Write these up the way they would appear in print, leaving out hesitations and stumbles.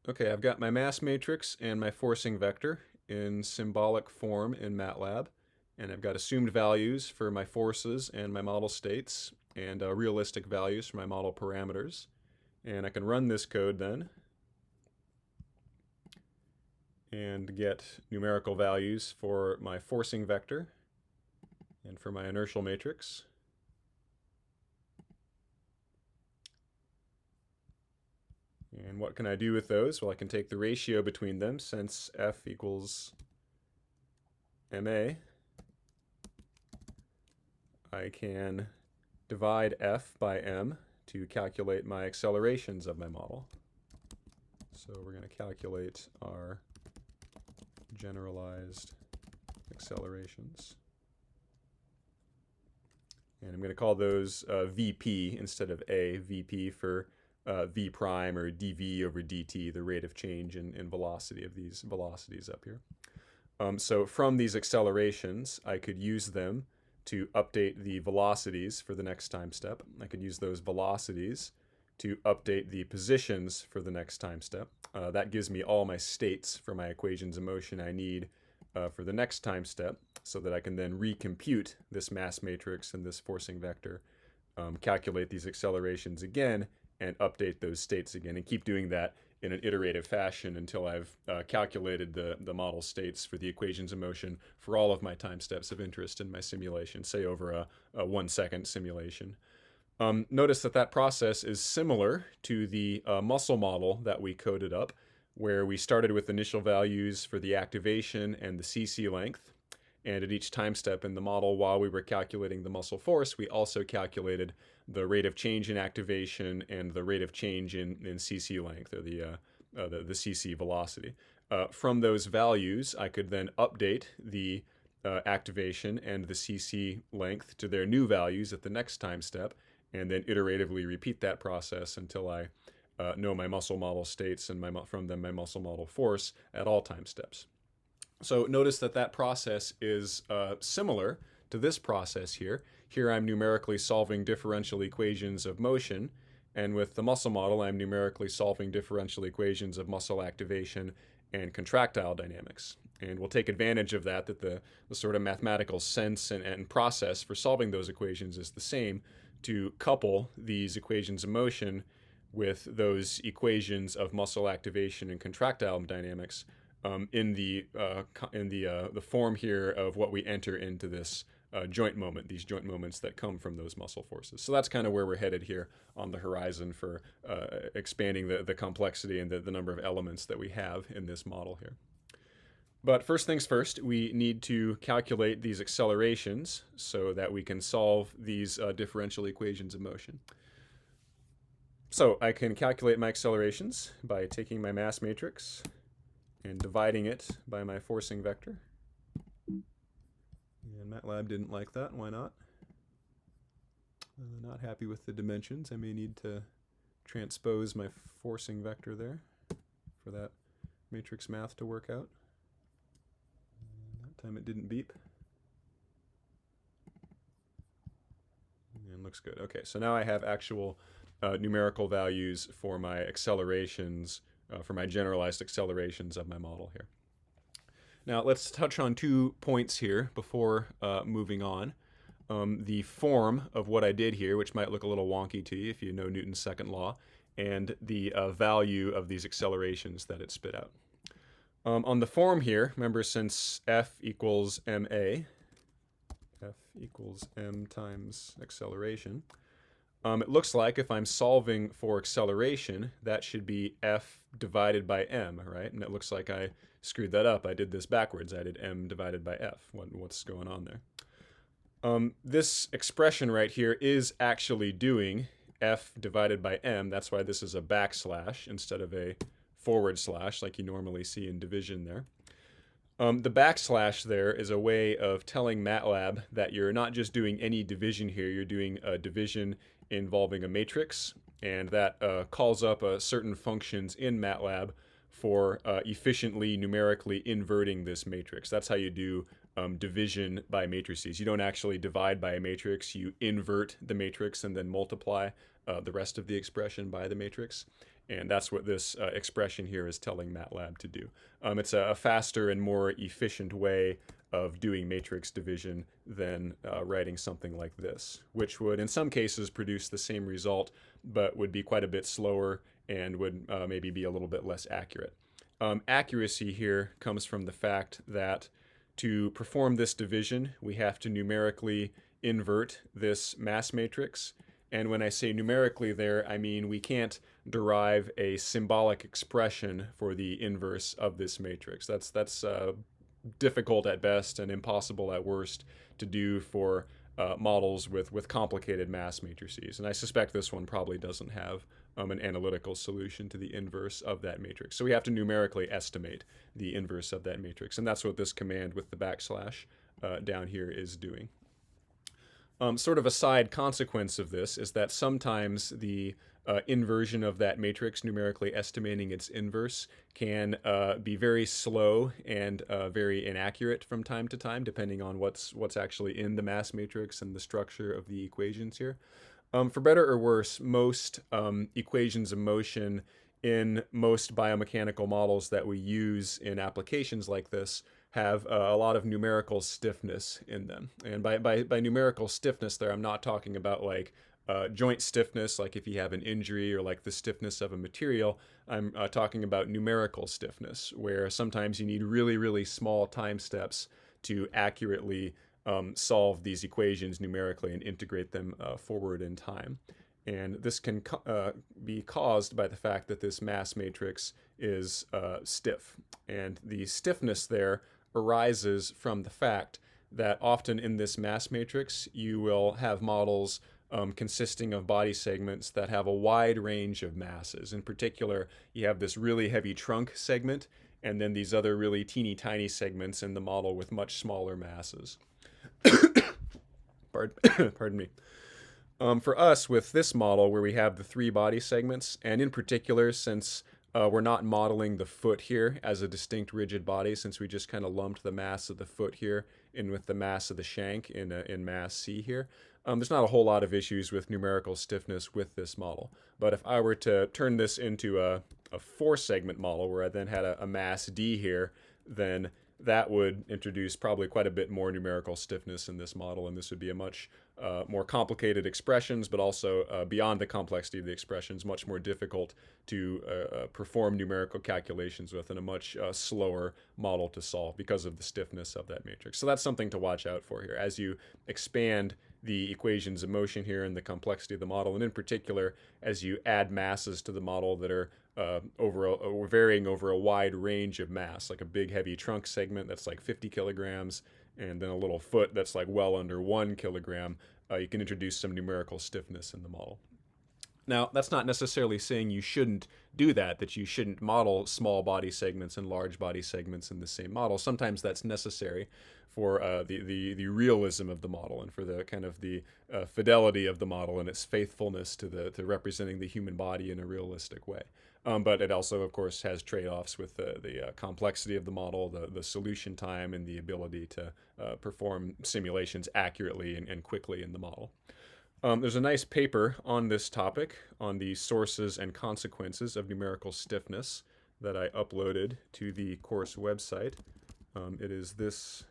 Okay, I've got my mass matrix and my forcing vector in symbolic form in MATLAB, and I've got assumed values for my forces and my model states, and realistic values for my model parameters. And I can run this code then and get numerical values for my forcing vector and for my inertial matrix. And what can I do with those? Well, I can take the ratio between them, since F equals ma. I can divide F by m to calculate my accelerations of my model. So we're going to calculate our generalized accelerations. And I'm going to call those VP instead of A. VP for V prime, or dV over dt, the rate of change in velocity of these velocities up here. So from these accelerations, I could use them to update the velocities for the next time step. I could use those velocities to update the positions for the next time step. That gives me all my states for my equations of motion I need for the next time step, so that I can then recompute this mass matrix and this forcing vector, calculate these accelerations again, and update those states again, and keep doing that in an iterative fashion until I've calculated the model states for the equations of motion for all of my time steps of interest in my simulation, say over a 1 second simulation. Notice that process is similar to the muscle model that we coded up, where we started with initial values for the activation and the CC length. And at each time step in the model, while we were calculating the muscle force, we also calculated the rate of change in activation and the rate of change in CC length, or the CC velocity. From those values, I could then update the activation and the CC length to their new values at the next time step, and then iteratively repeat that process until I know my muscle model states and from them my muscle model force at all time steps. So notice that process is similar to this process here. Here I'm numerically solving differential equations of motion, and with the muscle model I'm numerically solving differential equations of muscle activation and contractile dynamics. And we'll take advantage of that the sort of mathematical sense and process for solving those equations is the same, to couple these equations of motion with those equations of muscle activation and contractile dynamics in the form here of what we enter into this joint moment, these joint moments that come from those muscle forces. So that's kind of where we're headed here on the horizon for expanding the complexity and the number of elements that we have in this model here. But first things first, we need to calculate these accelerations so that we can solve these differential equations of motion. So I can calculate my accelerations by taking my mass matrix and dividing it by my forcing vector. And MATLAB didn't like that. Why not? Not happy with the dimensions. I may need to transpose my forcing vector there for that matrix math to work out. That time it didn't beep. And looks good. Okay, so now I have actual numerical values for my accelerations, for my generalized accelerations of my model here. Now let's touch on 2 points here before moving on. The form of what I did here, which might look a little wonky to you if you know Newton's second law, and the value of these accelerations that it spit out. On the form here, remember, since F equals ma, F equals m times acceleration, it looks like if I'm solving for acceleration, that should be F divided by m, right? And it looks like I screwed that up. I did this backwards. I did m divided by F. What's going on there? This expression right here is actually doing F divided by m. That's why this is a backslash instead of a forward slash like you normally see in division there. The backslash there is a way of telling MATLAB that you're not just doing any division here, you're doing a division involving a matrix, and that calls up certain functions in MATLAB for efficiently numerically inverting this matrix. That's how you do division by matrices. You don't actually divide by a matrix, you invert the matrix and then multiply the rest of the expression by the matrix. And that's what this expression here is telling MATLAB to do. It's a faster and more efficient way of doing matrix division than writing something like this, which would in some cases produce the same result, but would be quite a bit slower and would maybe be a little bit less accurate. Accuracy here comes from the fact that to perform this division, we have to numerically invert this mass matrix. And when I say numerically there, I mean we can't derive a symbolic expression for the inverse of this matrix. That's difficult at best and impossible at worst to do for models with complicated mass matrices. And I suspect this one probably doesn't have an analytical solution to the inverse of that matrix. So we have to numerically estimate the inverse of that matrix. And that's what this command with the backslash down here is doing. Sort of a side consequence of this is that sometimes the inversion of that matrix, numerically estimating its inverse, can be very slow and very inaccurate from time to time, depending on what's actually in the mass matrix and the structure of the equations here. For better or worse, most equations of motion in most biomechanical models that we use in applications like this have a lot of numerical stiffness in them. And by numerical stiffness there, I'm not talking about like joint stiffness, like if you have an injury, or like the stiffness of a material. I'm talking about numerical stiffness, where sometimes you need really, really small time steps to accurately solve these equations numerically and integrate them forward in time. And this can be caused by the fact that this mass matrix is stiff. And the stiffness there arises from the fact that often in this mass matrix you will have models consisting of body segments that have a wide range of masses. In particular, you have this really heavy trunk segment and then these other really teeny tiny segments in the model with much smaller masses. Pardon me. For us, with this model where we have the 3 body segments, and in particular, since we're not modeling the foot here as a distinct rigid body, since we just kind of lumped the mass of the foot here in with the mass of the shank in mass C here, there's not a whole lot of issues with numerical stiffness with this model. But if I were to turn this into a 4-segment model where I then had a mass D here, then that would introduce probably quite a bit more numerical stiffness in this model, and this would be a much more complicated expressions, but also beyond the complexity of the expressions, much more difficult to perform numerical calculations with, and a much slower model to solve because of the stiffness of that matrix. So that's something to watch out for here as you expand the equations of motion here and the complexity of the model, and in particular as you add masses to the model that are varying over a wide range of mass, like a big heavy trunk segment that's like 50 kilograms, and then a little foot that's like well under 1 kilogram. You can introduce some numerical stiffness in the model. Now, that's not necessarily saying you shouldn't do that you shouldn't model small body segments and large body segments in the same model. Sometimes that's necessary for the realism of the model and for the kind of the fidelity of the model and its faithfulness to representing the human body in a realistic way. But it also, of course, has trade-offs with the complexity of the model, the solution time, and the ability to perform simulations accurately and quickly in the model. There's a nice paper on this topic, on the sources and consequences of numerical stiffness, that I uploaded to the course website. It is this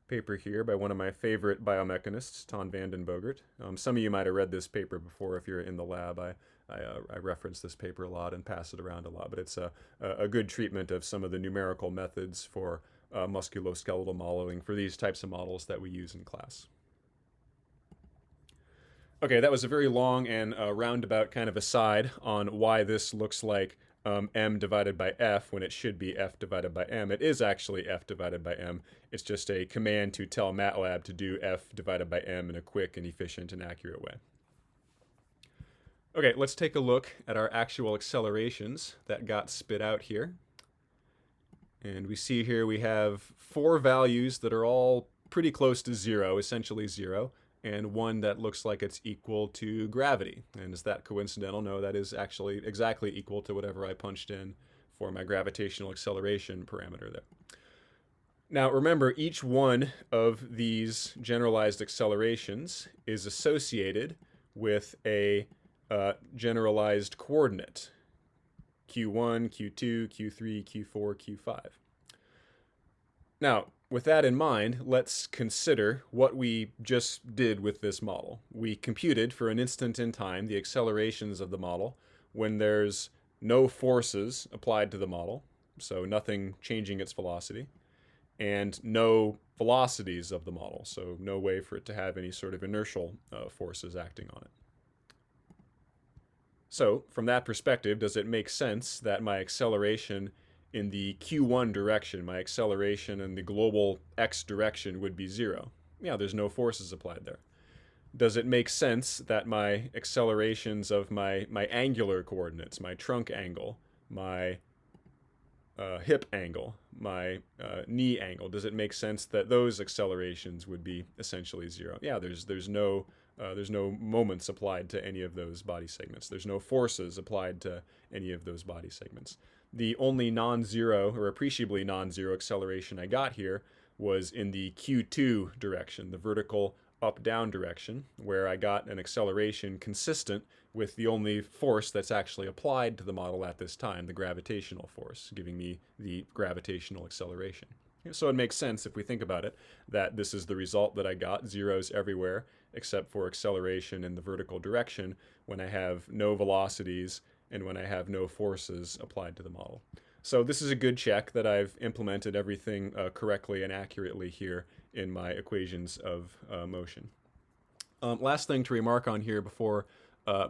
paper here by one of my favorite biomechanists, Ton van den Bogert. Some of you might have read this paper before if you're in the lab. I reference this paper a lot and pass it around a lot, but it's a good treatment of some of the numerical methods for musculoskeletal modeling for these types of models that we use in class. Okay, that was a very long and roundabout kind of aside on why this looks like m divided by f when it should be f divided by m. It is actually f divided by m. It's just a command to tell MATLAB to do f divided by m in a quick and efficient and accurate way. Okay, let's take a look at our actual accelerations that got spit out here. And we see here we have 4 values that are all pretty close to 0, essentially 0. And one that looks like it's equal to gravity. And is that coincidental? No, that is actually exactly equal to whatever I punched in for my gravitational acceleration parameter there. Now remember, each one of these generalized accelerations is associated with a generalized coordinate. Q1, Q2, Q3, Q4, Q5. Now, with that in mind, let's consider what we just did with this model. We computed for an instant in time the accelerations of the model when there's no forces applied to the model, so nothing changing its velocity, and no velocities of the model, so no way for it to have any sort of inertial forces acting on it. So, from that perspective, does it make sense that my acceleration in the Q1 direction, my acceleration in the global x direction would be 0? Yeah, there's no forces applied there. Does it make sense that my accelerations of my angular coordinates, my trunk angle, my hip angle, my knee angle, does it make sense that those accelerations would be essentially 0? Yeah, there's no moments applied to any of those body segments. There's no forces applied to any of those body segments. The only non-zero or appreciably non-zero acceleration I got here was in the Q2 direction, the vertical up-down direction, where I got an acceleration consistent with the only force that's actually applied to the model at this time, the gravitational force, giving me the gravitational acceleration. So it makes sense, if we think about it, that this is the result that I got, zeros everywhere, except for acceleration in the vertical direction when I have no velocities and when I have no forces applied to the model. So this is a good check that I've implemented everything correctly and accurately here in my equations of motion. Last thing to remark on here before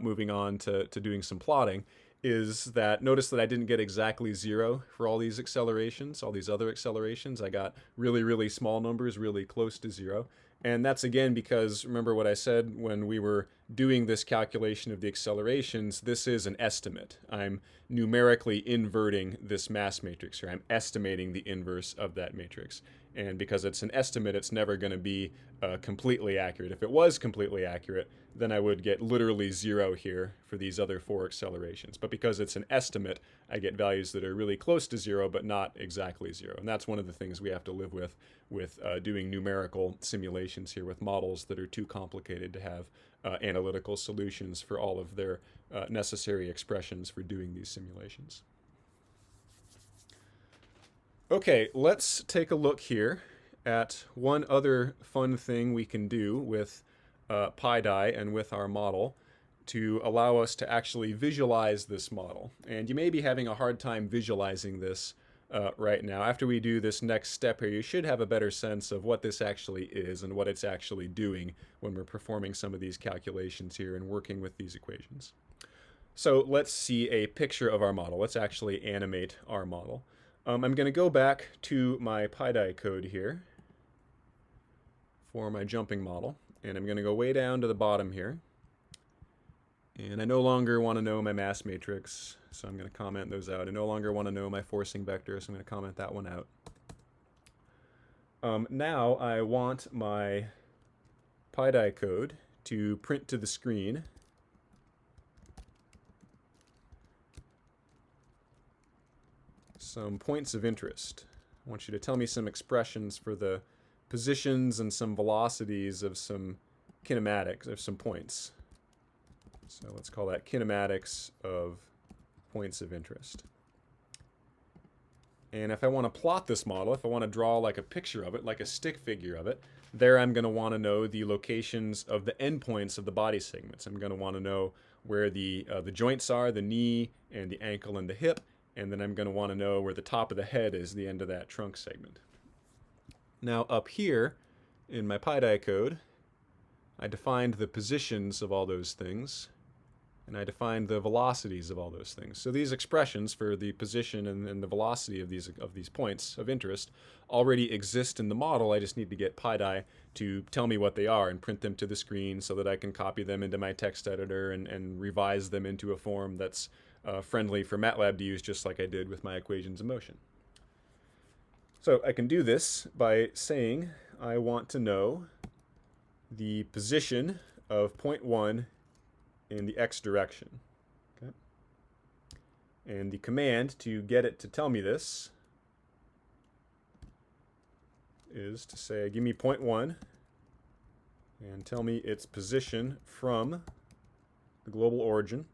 moving on to doing some plotting is that notice that I didn't get exactly 0 for all these accelerations, all these other accelerations. I got really, really small numbers, really close to 0. And that's again because, remember what I said when we were doing this calculation of the accelerations, this is an estimate. I'm numerically inverting this mass matrix here. I'm estimating the inverse of that matrix. And because it's an estimate, it's never going to be completely accurate. If it was completely accurate, then I would get literally 0 here for these other 4 accelerations. But because it's an estimate, I get values that are really close to 0, but not exactly 0. And that's one of the things we have to live with doing numerical simulations here with models that are too complicated to have analytical solutions for all of their necessary expressions for doing these simulations. Okay, let's take a look here at one other fun thing we can do with PyDie and with our model to allow us to actually visualize this model. And you may be having a hard time visualizing this right now. After we do this next step here, you should have a better sense of what this actually is and what it's actually doing when we're performing some of these calculations here and working with these equations. So let's see a picture of our model. Let's actually animate our model. I'm going to go back to my PyDie code here for my jumping model, and I'm going to go way down to the bottom here. And I no longer want to know my mass matrix, so I'm going to comment those out. I no longer want to know my forcing vector, so I'm going to comment that one out. Now I want my PyDie code to print to the screen some points of interest. I want you to tell me some expressions for the positions and some velocities of some kinematics, of some points. So let's call that kinematics of points of interest. And if I want to plot this model, if I want to draw like a picture of it, like a stick figure of it, there I'm going to want to know the locations of the endpoints of the body segments. I'm going to want to know where the joints are, the knee and the ankle and the hip, and then I'm going to want to know where the top of the head is, the end of that trunk segment. Now up here in my PyDie code, I defined the positions of all those things, and I defined the velocities of all those things. So these expressions for the position and the velocity of these points of interest already exist in the model. I just need to get PyDie to tell me what they are and print them to the screen so that I can copy them into my text editor and revise them into a form that's friendly for MATLAB to use, just like I did with my equations of motion. So I can do this by saying I want to know the position of point 1 in the x direction. Okay? And the command to get it to tell me this is to say, give me point 1 and tell me its position from the global origin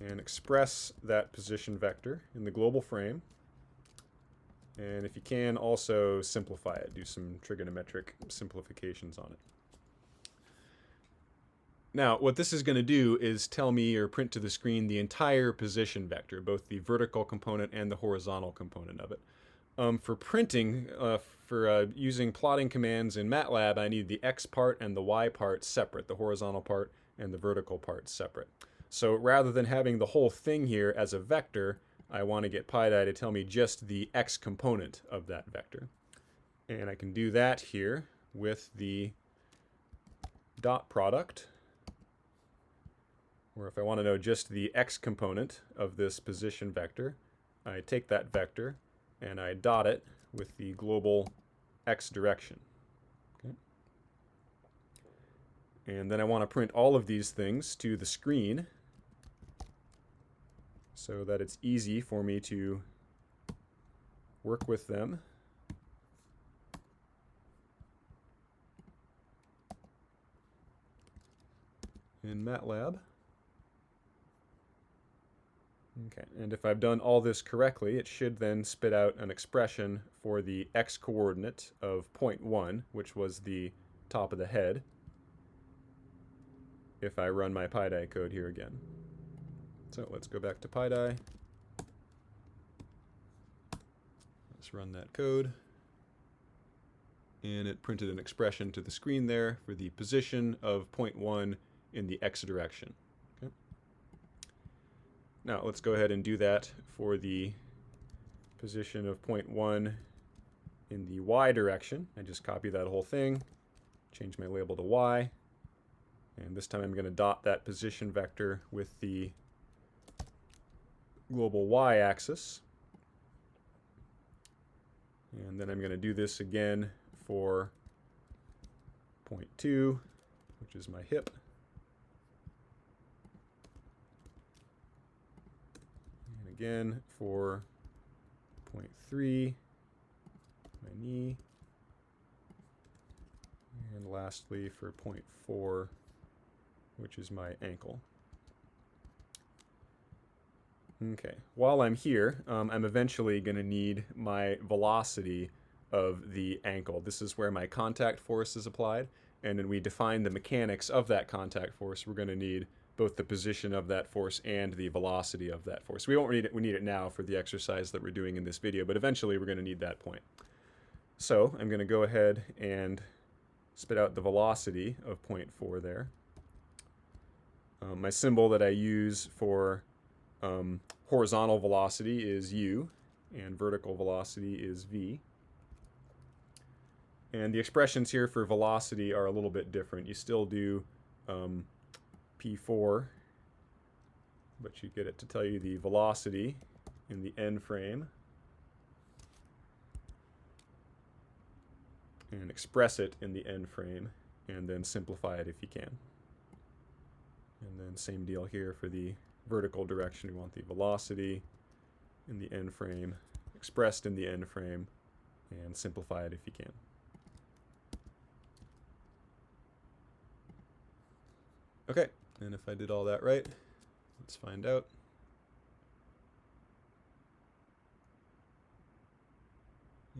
and express that position vector in the global frame. And if you can, also simplify it, do some trigonometric simplifications on it. Now, what this is going to do is tell me or print to the screen the entire position vector, both the vertical component and the horizontal component of it. For printing, for using plotting commands in MATLAB, I need the x part and the y part separate, the horizontal part and the vertical part separate. So rather than having the whole thing here as a vector, I want to get PyDie to tell me just the x component of that vector. And I can do that here with the dot product, or if I want to know just the x component of this position vector, I take that vector and I dot it with the global x direction. Okay. And then I want to print all of these things to the screen so that it's easy for me to work with them. In MATLAB. Okay, and if I've done all this correctly, it should then spit out an expression for the x-coordinate of 0.1, which was the top of the head, if I run my PyDie code here again. So let's go back to PyDie. Let's run that code. And it printed an expression to the screen there for the position of 0.1 in the x direction. Okay. Now let's go ahead and do that for the position of 0.1 in the y direction. I just copy that whole thing, change my label to y, and this time I'm going to dot that position vector with the global y-axis. And then I'm going to do this again for 0.2, which is my hip. And again for 0.3, my knee. And lastly for 0.4, which is my ankle. Okay, while I'm here, I'm eventually going to need my velocity of the ankle. This is where my contact force is applied, and when we define the mechanics of that contact force, we're going to need both the position of that force and the velocity of that force. We won't need it, we need it now for the exercise that we're doing in this video, but eventually we're going to need that point. So I'm going to go ahead and spit out the velocity of 0.4 there. My symbol that I use for horizontal velocity is u, and vertical velocity is v. And the expressions here for velocity are a little bit different. You still do p4, but you get it to tell you the velocity in the n frame and express it in the n frame, and then simplify it if you can. And then same deal here for the vertical direction. We want the velocity in the n frame, expressed in the n frame, and simplify it if you can. Okay, and if I did all that right, let's find out.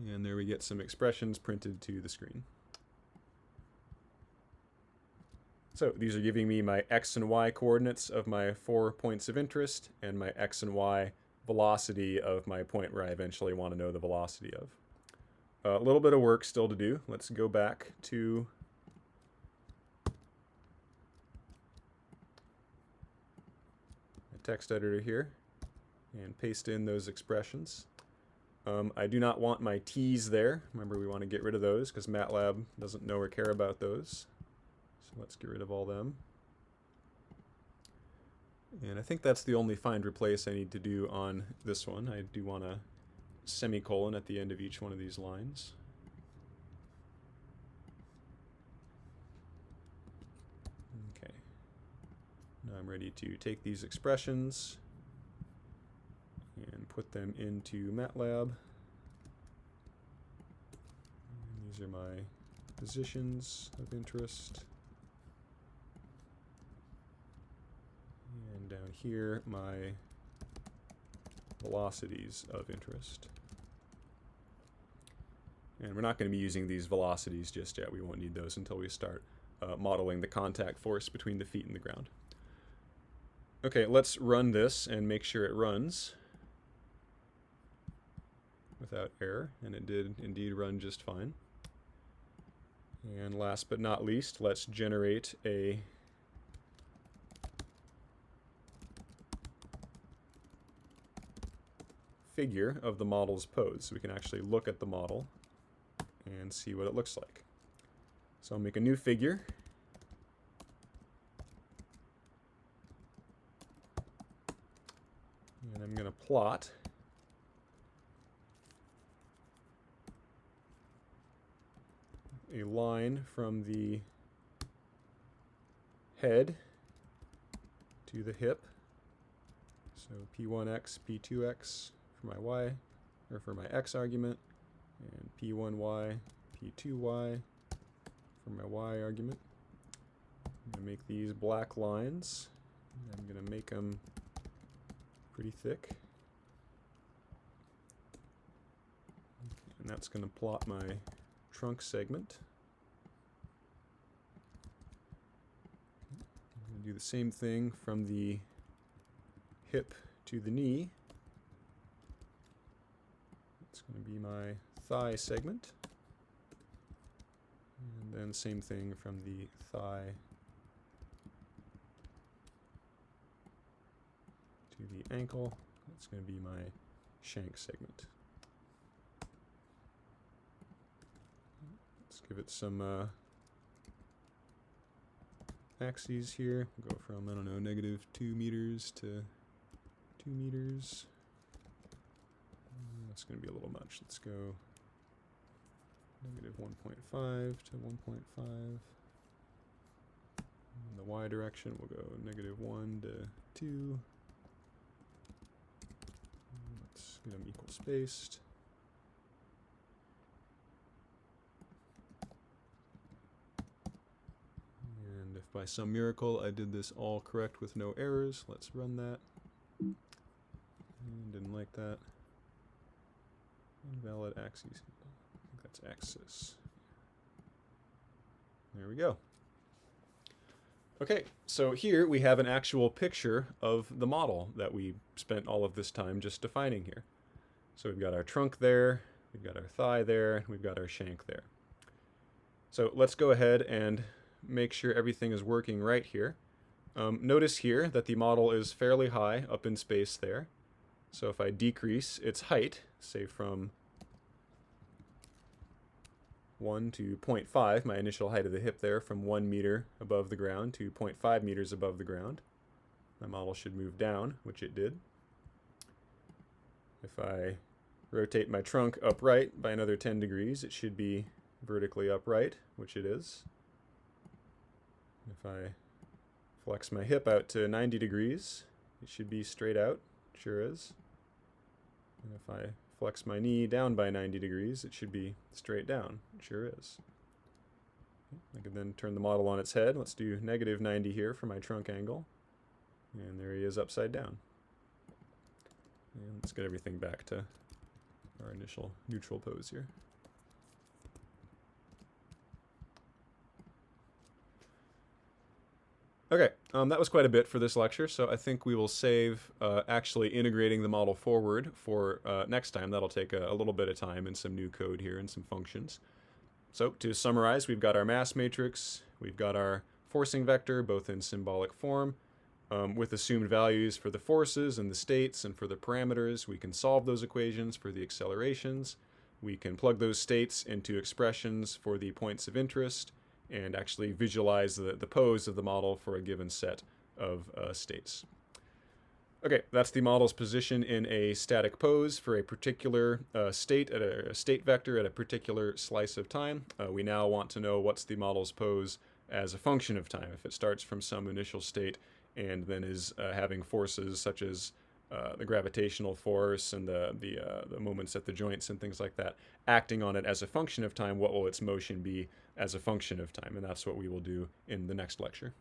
And there we get some expressions printed to the screen. So these are giving me my x and y coordinates of my 4 points of interest and my x and y velocity of my point where I eventually want to know the velocity of. A little bit of work still to do. Let's go back to the text editor here and paste in those expressions. I do not want my t's there. Remember, we want to get rid of those because MATLAB doesn't know or care about those. So let's get rid of all them. And I think that's the only find replace I need to do on this one. I do want a semicolon at the end of each one of these lines. Okay. Now I'm ready to take these expressions and put them into MATLAB. And these are my positions of interest. And down here my velocities of interest. And we're not going to be using these velocities just yet. We won't need those until we start modeling the contact force between the feet and the ground. Okay, let's run this and make sure it runs without error, and it did indeed run just fine. And last but not least, let's generate a figure of the model's pose, so we can actually look at the model and see what it looks like. So I'll make a new figure. And I'm going to plot a line from the head to the hip. So P1x, P2x for my y, or for my x argument, and P1y, P2y for my y argument. I'm going to make these black lines. I'm going to make them pretty thick. And that's going to plot my trunk segment. I'm going to do the same thing from the hip to the knee. It's going to be my thigh segment. And then same thing from the thigh to the ankle. That's going to be my shank segment. Let's give it some axes here. We'll go from, I don't know, -2 meters to 2 meters. That's going to be a little much. Let's go -1.5 to 1.5. In the y direction, we'll go -1 to 2. Let's get them equal spaced. And if by some miracle I did this all correct with no errors, let's run that. Didn't like that. Invalid axes. I think that's axis. There we go. Okay, so here we have an actual picture of the model that we spent all of this time just defining here. So we've got our trunk there, we've got our thigh there, we've got our shank there. So let's go ahead and make sure everything is working right here. Notice here that the model is fairly high up in space there. So if I decrease its height, say from 1 to 0.5, my initial height of the hip there, from 1 meter above the ground to 0.5 meters above the ground, my model should move down, which it did. If I rotate my trunk upright by another 10 degrees, it should be vertically upright, which it is. If I flex my hip out to 90 degrees, it should be straight out, sure is. And if I flex my knee down by 90 degrees, it should be straight down, it sure is. I can then turn the model on its head. Let's do -90 here for my trunk angle. And there he is upside down. And let's get everything back to our initial neutral pose here. Okay, that was quite a bit for this lecture, so I think we will save actually integrating the model forward for next time. That'll take a little bit of time and some new code here and some functions. So to summarize, we've got our mass matrix, we've got our forcing vector, both in symbolic form, with assumed values for the forces and the states, and for the parameters. We can solve those equations for the accelerations. We can plug those states into expressions for the points of interest, and actually visualize the pose of the model for a given set of states. Okay, that's the model's position in a static pose for a particular state, at a state vector at a particular slice of time. We now want to know what's the model's pose as a function of time. If it starts from some initial state and then is having forces such as the gravitational force and the moments at the joints and things like that acting on it as a function of time, what will its motion be as a function of time? And that's what we will do in the next lecture.